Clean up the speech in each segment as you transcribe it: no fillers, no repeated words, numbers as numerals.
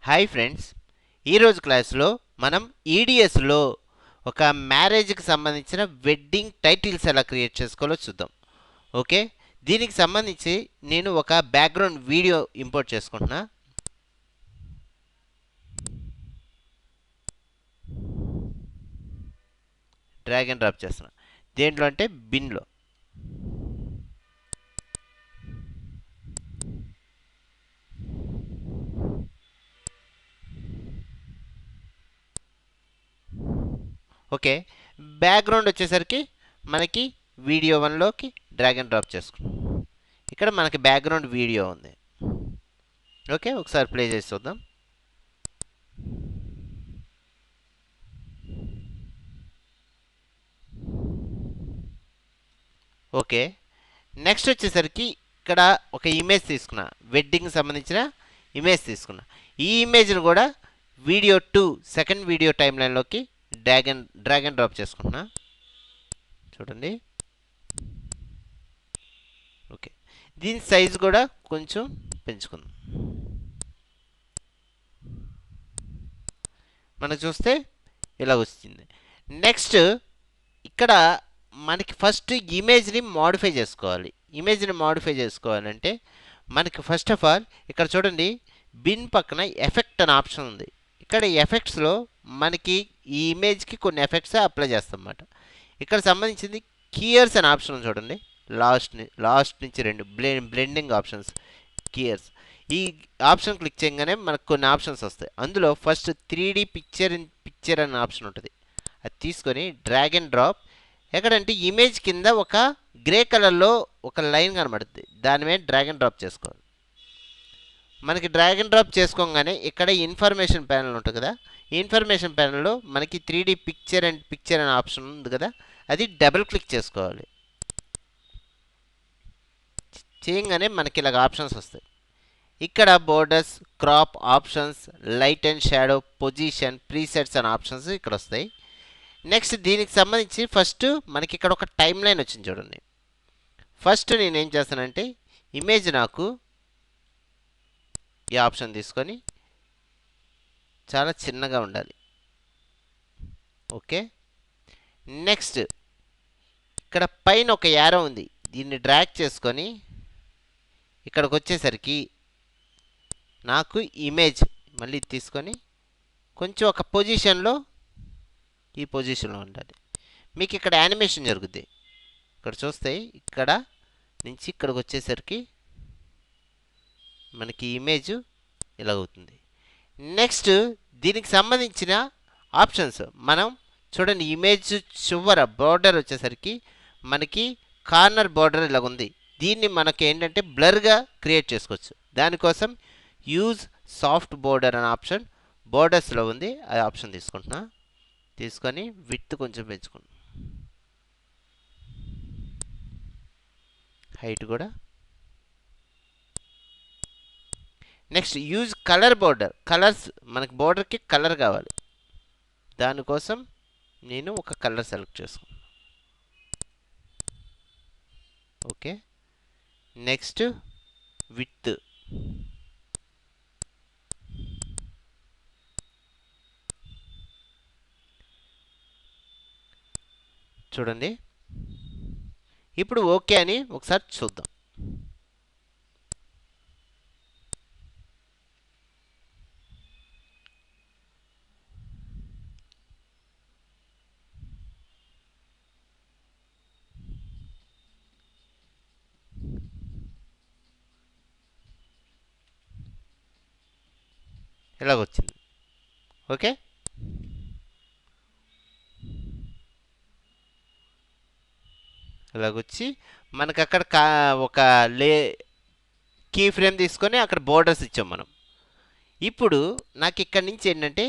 Hi friends, ఈరోజు క్లాస్లో మనం ఈడిఎస్లో ఒక మ్యారేజ్కి సంబంధించిన వెడ్డింగ్ టైటిల్స్ ఎలా క్రియేట్ చేసుకోవాలో చూద్దాం. ఓకే, దీనికి సంబంధించి నేను ఒక బ్యాక్గ్రౌండ్ వీడియో ఇంపోర్ట్ చేసుకుంటున్నా. డ్రాగ్ అండ్ డ్రాప్ చేస్తున్నా. దేంట్లో అంటే బిన్లో. ఓకే, బ్యాక్గ్రౌండ్ వచ్చేసరికి మనకి వీడియో వన్లోకి డ్రాగ్ అండ్ డ్రాప్ చేసుకున్నాం. ఇక్కడ మనకి బ్యాక్గ్రౌండ్ వీడియో ఉంది. ఓకే, ఒకసారి ప్లే చేసి చూద్దాం. ఓకే, నెక్స్ట్ వచ్చేసరికి ఇక్కడ ఒక ఇమేజ్ తీసుకున్నా, వెడ్డింగ్ సంబంధించిన ఇమేజ్ తీసుకున్నా. ఈ ఇమేజ్ను కూడా వీడియో 2 సెకండ్ వీడియో టైం లైన్లోకి డ్రాగ్ అండ్ డ్రాప్ చేసుకుంటున్నా. చూడండి. ఓకే, దీని సైజు కూడా కొంచెం పెంచుకుందాం. మనకు చూస్తే ఇలా వచ్చింది. నెక్స్ట్ ఇక్కడ మనకి ఫస్ట్ ఇమేజ్ని మాడిఫై చేసుకోవాలి. ఇమేజ్ని మాడిఫై చేసుకోవాలంటే మనకి ఫస్ట్ ఆఫ్ ఆల్ ఇక్కడ చూడండి, బిన్ పక్కన ఎఫెక్ట్ అనే ఆప్షన్ ఉంది. ఇక్కడ ఎఫెక్ట్స్లో మనకి ఈ ఇమేజ్కి కొన్ని ఎఫెక్ట్స్ అప్లై చేస్తాం అన్నమాట. ఇక్కడ సంబంధించింది కీయర్స్ అనే ఆప్షన్ చూడండి, లాస్ట్ నుంచి 2 బ్లెండింగ్ ఆప్షన్స్, కీయర్స్. ఈ ఆప్షన్ క్లిక్ చేయగానే మనకు కొన్ని ఆప్షన్స్ వస్తాయి. అందులో ఫస్ట్ 3D పిక్చర్ అనే ఆప్షన్ ఉంటుంది. అది తీసుకొని డ్రాగ్ అండ్ డ్రాప్ ఎక్కడంటే ఇమేజ్ కింద ఒక గ్రే కలర్లో ఒక లైన్ కనబడుతుంది. దాని మీద డ్రాగ్ అండ్ డ్రాప్ చేసుకోవాలి. మనకి డ్రాగ్ అండ్ డ్రాప్ చేసుకోగానే ఇక్కడ ఇన్ఫర్మేషన్ ప్యానల్ ఉంటుంది కదా, ఈ ఇన్ఫర్మేషన్ ప్యానల్లో మనకి 3D పిక్చర్ అనే ఆప్షన్ ఉంది కదా, అది డబుల్ క్లిక్ చేసుకోవాలి. చేయగానే మనకి ఇలాగ ఆప్షన్స్ వస్తాయి. ఇక్కడ borders, crop options, light and shadow, position, presets అనే ఆప్షన్స్ ఇక్కడ వస్తాయి. నెక్స్ట్ దీనికి సంబంధించి ఫస్ట్ మనకి ఇక్కడ ఒక టైం లైన్ వచ్చింది చూడండి. ఫస్ట్ నేను ఏం చేస్తానంటే ఇమేజ్ నాకు ఈ ఆప్షన్ తీసుకొని చాలా చిన్నగా ఉండాలి. ఓకే, నెక్స్ట్ ఇక్కడ పైన ఒక యారో ఉంది, దీన్ని డ్రాగ్ చేసుకొని ఇక్కడికి వచ్చేసరికి నాకు ఇమేజ్ మళ్ళీ తీసుకొని కొంచెం ఒక పొజిషన్లో, ఈ పొజిషన్లో ఉండాలి. మీకు ఇక్కడ యానిమేషన్ జరుగుద్ది. ఇక్కడ చూస్తే ఇక్కడ నుంచి ఇక్కడికి వచ్చేసరికి మనకి ఇమేజ్ ఇలా అవుతుంది. నెక్స్ట్ దీనికి సంబంధించిన ఆప్షన్స్ మనం చూడండి, ఇమేజ్ చివర బార్డర్ వచ్చేసరికి మనకి కార్నర్ బార్డర్ ఇలా ఉంది. దీన్ని మనకి ఏంటంటే బ్లర్గా క్రియేట్ చేసుకోవచ్చు. దానికోసం యూజ్ సాఫ్ట్ బోర్డర్ అనే ఆప్షన్ బోర్డర్స్లో ఉంది, ఆ ఆప్షన్ తీసుకుంటున్నా. తీసుకొని విడ్త్ కొంచెం పెంచుకున్నాం, హైట్ కూడా. Next use colour border, colours మనకి బోర్డర్కి కలర్ కావాలి. దానికోసం నేను ఒక కలర్ సెలెక్ట్ చేసుకున్నాను. ఓకే, నెక్స్ట్ విడ్త్, చూడండి. ఇప్పుడు ఓకే అని ఒకసారి చూద్దాం. ఇలాగొచ్చింది. ఓకే, ఇలాగొచ్చి మనకు అక్కడ ఒక కీ ఫ్రేమ్ తీసుకొని అక్కడ బోర్డర్స్ ఇచ్చాం మనం. ఇప్పుడు నాకు ఇక్కడ నుంచి ఏంటంటే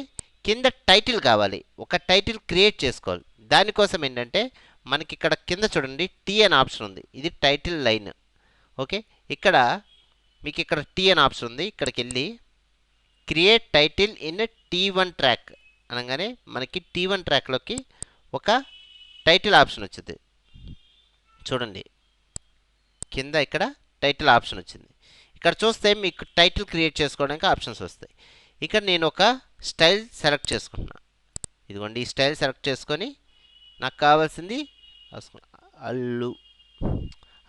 కింద టైటిల్ కావాలి, ఒక టైటిల్ క్రియేట్ చేసుకోవాలి. దానికోసం ఏంటంటే మనకి ఇక్కడ కింద చూడండి టీ అనే ఆప్షన్ ఉంది, ఇది టైటిల్ లైన్. ఓకే, ఇక్కడ మీకు ఇక్కడ టీ అనే ఆప్షన్ ఉంది. ఇక్కడికి వెళ్ళి create title in T1 track అనగానే మనకి T1 ట్రాక్లోకి ఒక టైటిల్ ఆప్షన్ వచ్చింది. చూడండి, కింద ఇక్కడ టైటిల్ ఆప్షన్ వచ్చింది. ఇక్కడ చూస్తే మీకు టైటిల్ క్రియేట్ చేసుకోవడానికి ఆప్షన్స్ వస్తాయి. ఇక్కడ నేను ఒక స్టైల్ సెలెక్ట్ చేసుకుంటున్నా. ఇదిగోండి ఈ స్టైల్ సెలెక్ట్ చేసుకొని నాకు కావాల్సింది అల్లు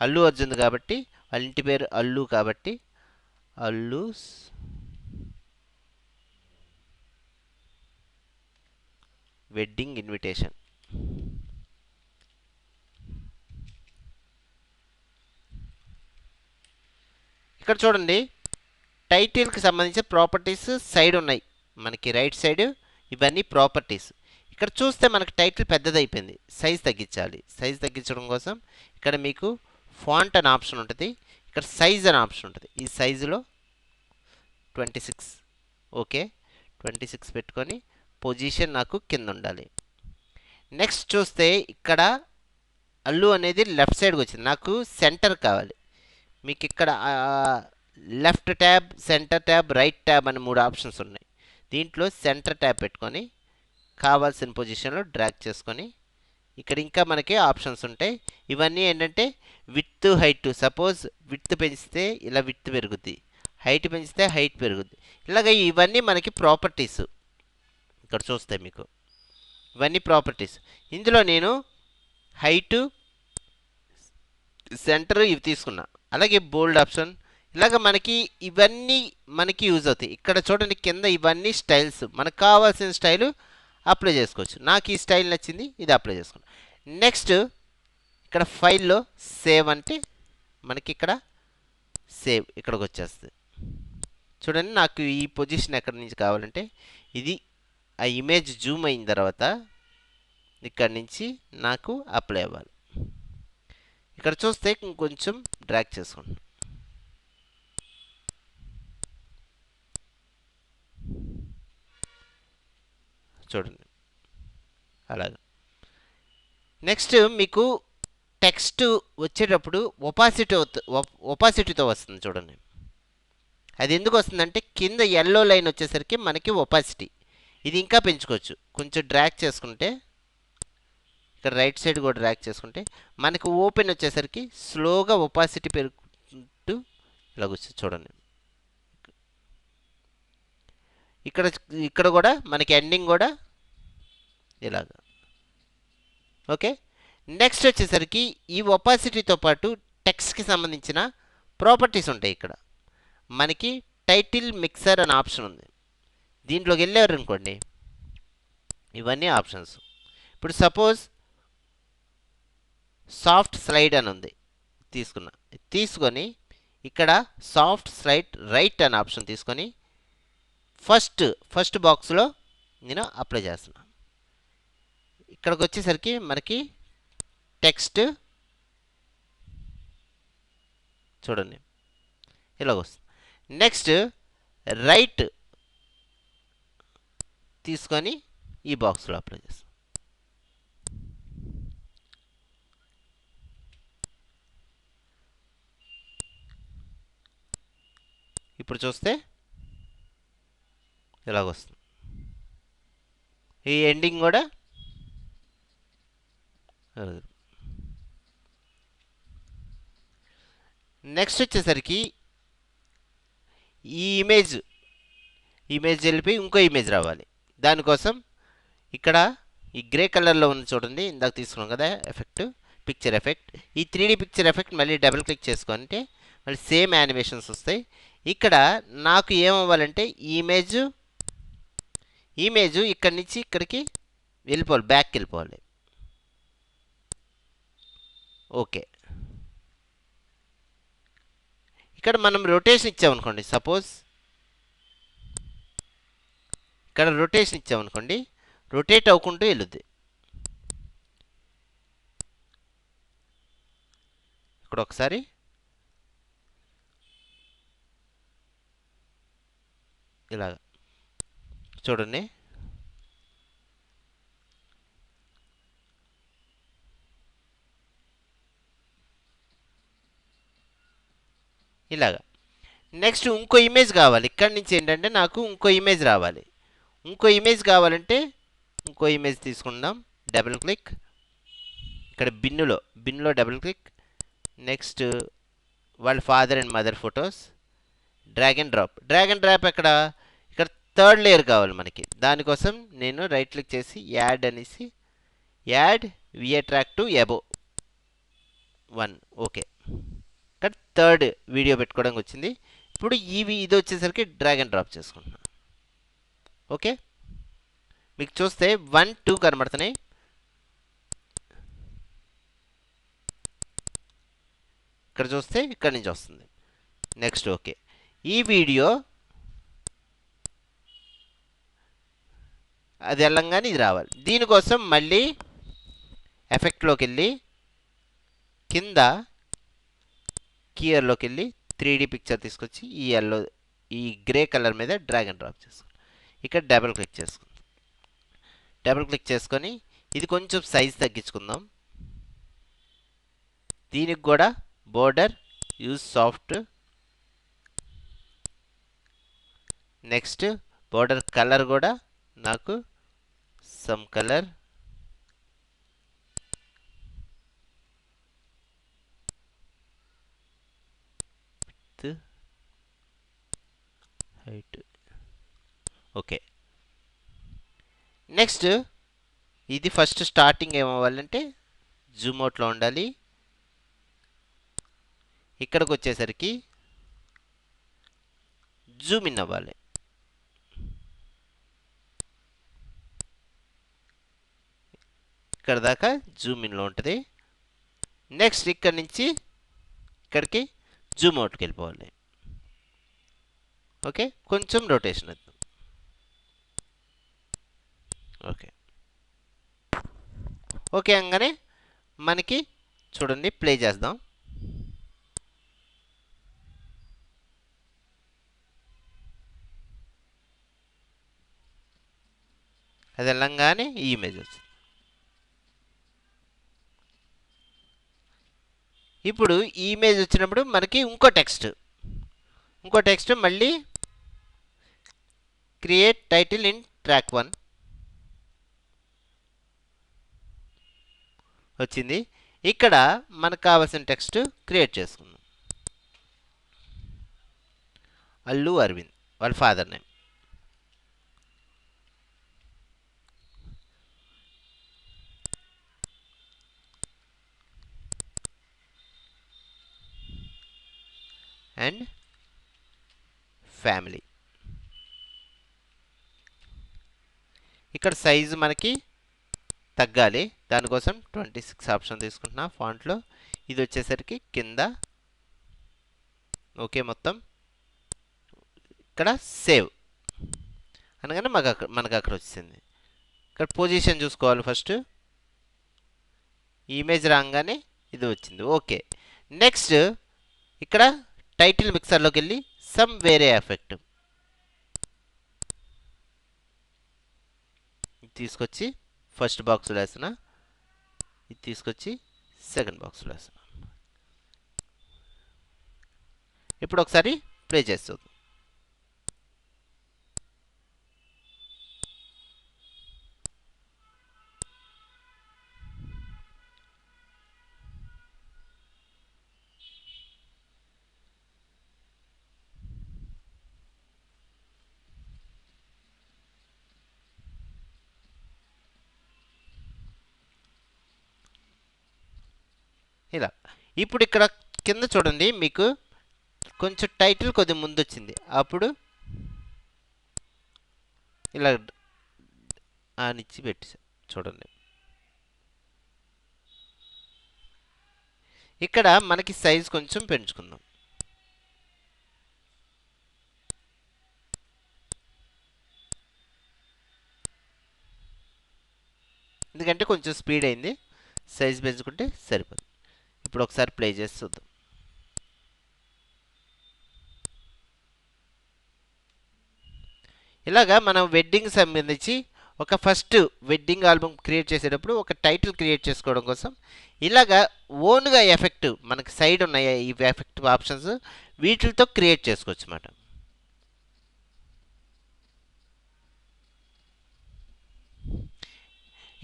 అల్లు అర్జున్ కాబట్టి వాళ్ళ ఇంటి పేరు అల్లు కాబట్టి అల్లు వెడ్డింగ్ ఇన్విటేషన్. ఇక్కడ చూడండి టైటిల్కి సంబంధించిన ప్రాపర్టీస్ సైడ్ ఉన్నాయి మనకి రైట్ సైడ్. ఇవన్నీ ప్రాపర్టీస్. ఇక్కడ చూస్తే మనకి టైటిల్ పెద్దదైపోయింది, సైజ్ తగ్గించాలి. సైజ్ తగ్గించడం కోసం ఇక్కడ మీకు ఫాంట్ అనే ఆప్షన్ ఉంటుంది, ఇక్కడ సైజ్ అనే ఆప్షన్ ఉంటుంది. ఈ సైజులో 26 ఓకే 26 పెట్టుకొని పొజిషన్ నాకు కింద ఉండాలి. నెక్స్ట్ చూస్తే ఇక్కడ అల్లు అనేది లెఫ్ట్ సైడ్కి వచ్చింది, నాకు సెంటర్ కావాలి. మీకు ఇక్కడ left tab, centre tab, right tab అని 3 ఆప్షన్స్ ఉన్నాయి. దీంట్లో సెంటర్ ట్యాబ్ పెట్టుకొని కావాల్సిన పొజిషన్లో డ్రాగ్ చేసుకొని ఇక్కడ ఇంకా మనకి ఆప్షన్స్ ఉంటాయి. ఇవన్నీ ఏంటంటే విత్ హైట్. సపోజ్ విత్ పెంచితే ఇలా విత్ పెరుగుద్ది, హైట్ పెంచితే హైట్ పెరుగుద్ది. ఇలాగ ఇవన్నీ మనకి ప్రాపర్టీస్. ఇక్కడ చూస్తే మీకు ఇవన్నీ ప్రాపర్టీస్. ఇందులో నేను హైటు, సెంటర్ ఇవి తీసుకున్నా. అలాగే బోల్డ్ ఆప్షన్. ఇలాగ మనకి ఇవన్నీ మనకి యూజ్ అవుతాయి. ఇక్కడ చూడండి కింద ఇవన్నీ స్టైల్స్, మనకు కావాల్సిన స్టైలు అప్లై చేసుకోవచ్చు. నాకు ఈ స్టైల్ నచ్చింది, ఇది అప్లై చేసుకున్నాను. నెక్స్ట్ ఇక్కడ ఫైల్లో సేవ్ అంటే మనకి ఇక్కడ సేవ్ ఇక్కడికి వచ్చేస్తుంది. చూడండి నాకు ఈ పొజిషన్ ఎక్కడి నుంచి కావాలంటే ఇది ఆ ఇమేజ్ జూమ్ అయిన తర్వాత ఇక్కడి నుంచి నాకు అప్లై అవ్వాలి. ఇక్కడ చూస్తే ఇంకొంచెం డ్రాగ్ చేసుకుంటాను. చూడండి అలాగా. నెక్స్ట్ మీకు టెక్స్ట్ వచ్చేటప్పుడు ఒపాసిటీతో వస్తుంది. చూడండి అది ఎందుకు వస్తుందంటే కింద ఎల్లో లైన్ వచ్చేసరికి మనకి ఒపాసిటీ. ఇది ఇంకా పెంచుకోవచ్చు. కొంచెం డ్రాగ్ చేసుకుంటే ఇక్కడ రైట్ సైడ్ కూడా డ్రాగ్ చేసుకుంటే మనకి ఓపెన్ వచ్చేసరికి స్లోగా ఒపాసిటీ పెరుగుతూ ఇలాగ వస్తుంది. చూడండి ఇక్కడ ఇక్కడ కూడా మనకి ఎండింగ్ కూడా ఇలాగ. ఓకే నెక్స్ట్ వచ్చేసరికి ఈ ఒపాసిటీతో పాటు టెక్స్ట్కి సంబంధించిన ప్రాపర్టీస్ ఉంటాయి. ఇక్కడ మనకి టైటిల్ మిక్సర్ అనే ఆప్షన్ ఉంది. దీంట్లోకి వెళ్ళారు అనుకోండి ఇవన్నీ ఆప్షన్స్. ఇప్పుడు సపోజ్ సాఫ్ట్ స్లైడ్ అని ఉంది, తీసుకొని ఇక్కడ సాఫ్ట్ స్లైడ్ రైట్ అనే ఆప్షన్ తీసుకొని ఫస్ట్ బాక్స్లో నేను అప్లై చేస్తున్నాను. ఇక్కడికి వచ్చేసరికి మనకి టెక్స్ట్ చూడండి ఇలాగ వస్తుంది. నెక్స్ట్ రైట్ తీసుకొని ఈ బాక్స్లో అప్లై చేస్తాం. ఇప్పుడు చూస్తే ఇలాగ వస్తుంది. ఈ ఎండింగ్ కూడా నెక్స్ట్ వచ్చేసరికి ఈ ఇమేజ్ వెళ్ళిపోయి ఇంకో ఇమేజ్ రావాలి. దానికోసం ఇక్కడ ఈ గ్రే కలర్లో ఉంది చూడండి, ఇందాక తీసుకున్నాం కదా ఎఫెక్ట్, పిక్చర్ ఎఫెక్ట్. ఈ 3D పిక్చర్ ఎఫెక్ట్ మళ్ళీ డబుల్ క్లిక్ చేసుకుంటే మళ్ళీ సేమ్ యానిమేషన్స్ వస్తాయి. ఇక్కడ నాకు ఏమవ్వాలంటే ఈ ఇమేజ్ ఇక్కడి నుంచి ఇక్కడికి వెళ్ళిపోవాలి, బ్యాక్కి వెళ్ళిపోవాలి. ఓకే ఇక్కడ మనం రొటేషన్ ఇచ్చామనుకోండి, సపోజ్ ఇక్కడ రొటేషన్ ఇచ్చామనుకోండి రొటేట్ అవ్వకుంటూ వెళ్ళుద్ది. ఇక్కడ ఒకసారి ఇలాగ చూడండి. ఇలాగా నెక్స్ట్ ఇంకో ఇమేజ్ కావాలి. ఇక్కడి నుంచి ఏంటంటే నాకు ఇంకో ఇమేజ్ రావాలి. ఇంకో ఇమేజ్ కావాలంటే ఇంకో ఇమేజ్ తీసుకుందాం. డబుల్ క్లిక్, ఇక్కడ బిన్లో డబుల్ క్లిక్. నెక్స్ట్ వాళ్ళ father and mother photos, drag and drop. ఇక్కడ థర్డ్ లేయర్ కావాలి మనకి. దానికోసం నేను రైట్ క్లిక్ చేసి యాడ్ అనేసి add VA track to above 1. Okay, ఇక్కడ థర్డ్ వీడియో పెట్టుకోవడానికి వచ్చింది. ఇప్పుడు ఇది వచ్చేసరికి డ్రాగ్ అండ్ డ్రాప్ చేసుకుంటున్నాను. ఓకే, మీకు చూస్తే 1, 2 కనబడుతున్నాయి. ఇక్కడ చూస్తే ఇక్కడ నుంచి వస్తుంది. నెక్స్ట్ ఓకే, ఈ వీడియో అది వెళ్ళంగానే ఇది రావాలి. దీనికోసం మళ్ళీ ఎఫెక్ట్లోకి వెళ్ళి కింద కీయర్లోకి వెళ్ళి 3D పిక్చర్ తీసుకొచ్చి ఈ గ్రే కలర్ మీద డ్రాగ్ అండ్ డ్రాప్ చేసుకోండి. ఇక్కడ డబుల్ క్లిక్ చేసుకోండి. డబుల్ క్లిక్ చేసుకొని ఇది కొంచెం సైజ్ తగ్గించుకుందాం. దీనికి కూడా border use soft. Next border colour కూడా నాకు some colour height. Okay, next ఇది ఫస్ట్ స్టార్టింగ్ ఏమవ్వాలంటే జూమ్ అవుట్లో ఉండాలి. ఇక్కడికి వచ్చేసరికి జూమ్ ఇన్ అవ్వాలి. ఇక్కడ దాకా జూమ్ ఇన్లో ఉంటుంది. నెక్స్ట్ ఇక్కడ నుంచి ఇక్కడికి జూమ్ అవుట్కి వెళ్ళిపోవాలి. ఓకే, కొంచెం రొటేషన్ వద్దాం. ఓకే, ఓకే అనగానే మనకి చూడండి ప్లే చేద్దాం. అది వెళ్ళంగానే ఈ ఇమేజ్ వచ్చింది. ఇప్పుడు ఈ ఇమేజ్ వచ్చినప్పుడు మనకి ఇంకో టెక్స్ట్ మళ్ళీ క్రియేట్ టైటిల్ ఇన్ ట్రాక్ 1 వచ్చింది. ఇక్కడ మనకు కావాల్సిన టెక్స్ట్ క్రియేట్ చేసుకుందాం. అల్లు అరవింద్ వాళ్ళ ఫాదర్ నేమ్. And family. ఇక్కడ సైజు మనకి తగ్గాలి. దానికోసం 26 ఆప్షన్ తీసుకుంటున్నా ఫాంట్లో. ఇది వచ్చేసరికి కింద. ఓకే, మొత్తం ఇక్కడ సేవ్ అనగానే మనకు అక్కడ వచ్చింది. ఇక్కడ పొజిషన్ చూసుకోవాలి. ఫస్ట్ ఇమేజ్ రాగానే ఇది వచ్చింది. ఓకే, నెక్స్ట్ ఇక్కడ టైటిల్ మిక్సర్లోకి వెళ్ళి సమ్ వేరే ఎఫెక్ట్ తీసుకొచ్చి ఫస్ట్ బాక్స్లో వేస్తున్నా. ఇది తీసుకొచ్చి సెకండ్ బాక్స్లో వేస్తున్నా. ఇప్పుడు ఒకసారి ప్లే చేస్తుంది. ఇలా ఇప్పుడు ఇక్కడ కింద చూడండి, మీకు కొంచెం టైటిల్ కొద్ది ముందు వచ్చింది. అప్పుడు ఇలా ఆనిచ్చి పెట్టి చూడండి. ఇక్కడ మనకి సైజ్ కొంచెం పెంచుకుందాం. ఎందుకంటే కొంచెం స్పీడ్ అయింది. సైజ్ పెంచుకుంటే సరిపోతుంది. ఇప్పుడు ఒకసారి ప్లే చేసి చూద్దాం. ఇలాగా మనం వెడ్డింగ్ సంబంధించి ఒక ఫస్ట్ వెడ్డింగ్ ఆల్బమ్ క్రియేట్ చేసేటప్పుడు ఒక టైటిల్ క్రియేట్ చేసుకోవడం కోసం ఇలాగా ఓన్గా ఎఫెక్ట్ మనకి సైడ్ ఉన్నాయి ఈ ఎఫెక్ట్ ఆప్షన్స్, వీటితో క్రియేట్ చేసుకోవచ్చు అన్నమాట.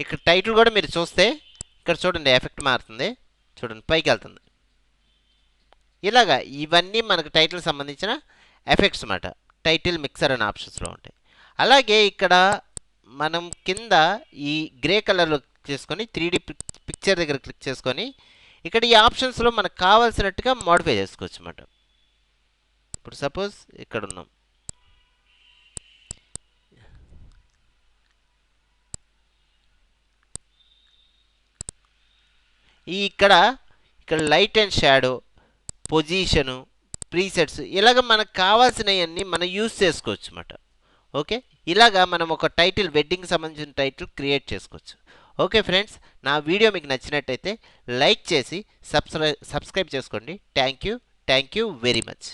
ఇక్కడ టైటిల్ కూడా మీరు చూస్తే ఇక్కడ చూడండి ఎఫెక్ట్ మారుతుంది. చూడండి పైకి వెళ్తుంది. ఇలాగా ఇవన్నీ మనకు టైటిల్ సంబంధించిన ఎఫెక్ట్స్ అన్నమాట. టైటిల్ మిక్సర్ అనే ఆప్షన్స్లో ఉంటాయి. అలాగే ఇక్కడ మనం కింద ఈ గ్రే కలర్లో క్లిక్ చేసుకొని 3D పిక్చర్ దగ్గర క్లిక్ చేసుకొని ఇక్కడ ఈ ఆప్షన్స్లో మనకు కావాల్సినట్టుగా మోడిఫై చేసుకోవచ్చు అన్నమాట. ఇప్పుడు సపోజ్ ఇక్కడ ఉన్నాం, ఇక్కడ light and shadow, position, presets ఇలాగ మనకు కావాల్సినవన్నీ మనం యూస్ చేసుకోవచ్చు అన్నమాట. ఓకే, ఇలాగా మనం ఒక టైటిల్, వెడ్డింగ్కి సంబంధించిన టైటిల్ క్రియేట్ చేసుకోవచ్చు. ఓకే ఫ్రెండ్స్, నా వీడియో మీకు నచ్చినట్టయితే లైక్ చేసి సబ్స్క్రైబ్ చేసుకోండి. Thank you very much.